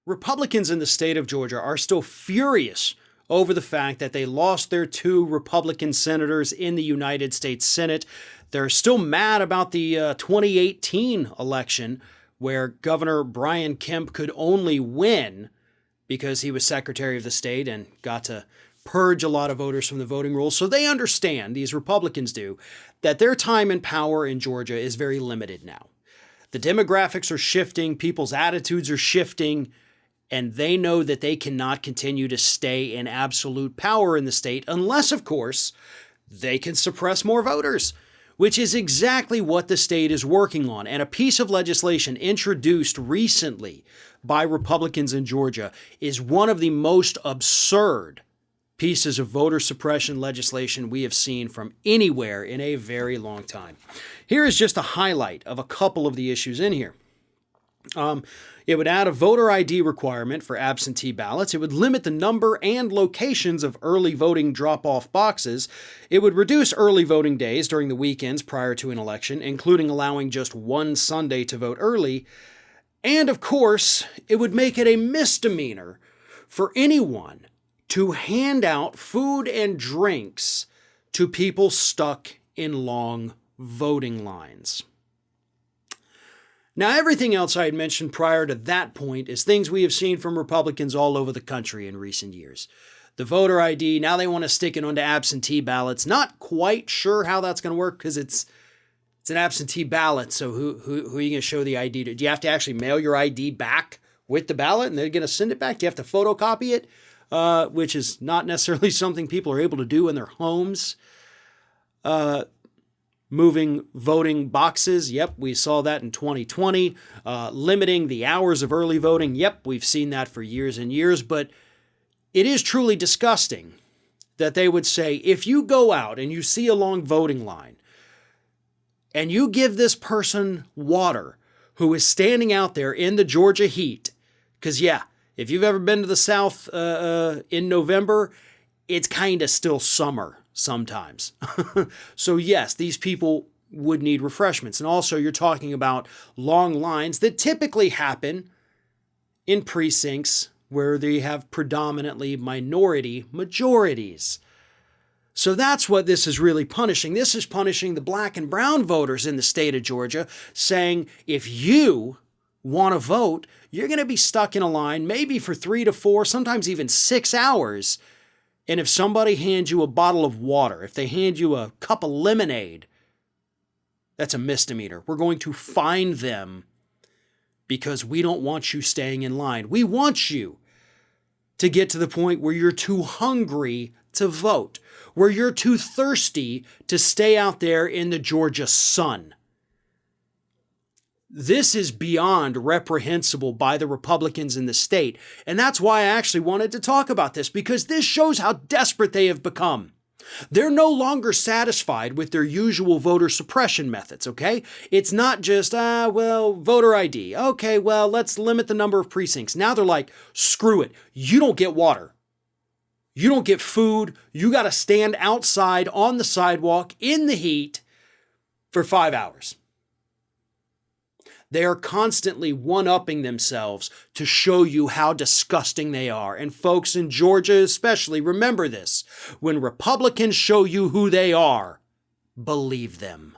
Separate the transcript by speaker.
Speaker 1: Republicans in the state of Georgia are still furious over the fact that they lost their two Republican senators in the United States Senate. They're still mad about the 2018 election, where Governor Brian Kemp could only win because he was Secretary of the State and got to purge a lot of voters from the voting rolls. So they understand, these Republicans do, that their time in power in Georgia is very limited now. The demographics are shifting, people's attitudes are shifting, and they know that they cannot continue to stay in absolute power in the state unless, of course, they can suppress more voters, which is exactly what the state is working on. And a piece of legislation introduced recently by Republicans in Georgia is one of the most absurd pieces of voter suppression legislation we have seen from anywhere in a very long time. Here is just a highlight of a couple of the issues in here. It would add a voter ID requirement for absentee ballots. It would limit the number and locations of early voting drop-off boxes. It would reduce early voting days during the weekends prior to an election, including allowing just one Sunday to vote early. And of course, it would make it a misdemeanor for anyone to hand out food and drinks to people stuck in long voting lines. Now, everything else I had mentioned prior to that point is things we have seen from Republicans all over the country in recent years. The voter ID, now they want to stick it onto absentee ballots. Not quite sure how that's going to work because it's an absentee ballot, so who are you going to show the ID to? Do you have to actually mail your ID back with the ballot and they're going to send it back? Do you have to photocopy it? Which is not necessarily something people are able to do in their homes. Moving voting boxes. Yep, we saw that in 2020. Limiting the hours of early voting. Yep, we've seen that for years and years. But it is truly disgusting that they would say, if you go out and you see a long voting line and you give this person water who is standing out there in the Georgia heat, because yeah, if you've ever been to the South in November, it's kind of still summer sometimes. So yes, these people would need refreshments. And also you're talking about long lines that typically happen in precincts where they have predominantly minority majorities. So that's what this is really punishing. This is punishing the black and brown voters in the state of Georgia, saying if you want to vote, you're going to be stuck in a line maybe for 3 to 4, sometimes even 6 hours. And if somebody hands you a bottle of water, if they hand you a cup of lemonade, that's a misdemeanor. We're going to fine them because we don't want you staying in line. We want you to get to the point where you're too hungry to vote, where you're too thirsty to stay out there in the Georgia sun. This is beyond reprehensible by the Republicans in the state. And that's why I actually wanted to talk about this, because this shows how desperate they have become. They're no longer satisfied with their usual voter suppression methods, okay? It's not just, voter ID. Okay, well, let's limit the number of precincts. Now they're like, screw it. You don't get water. You don't get food. You got to stand outside on the sidewalk in the heat for 5 hours. They are constantly one-upping themselves to show you how disgusting they are. And folks in Georgia especially, remember this. When Republicans show you who they are, believe them.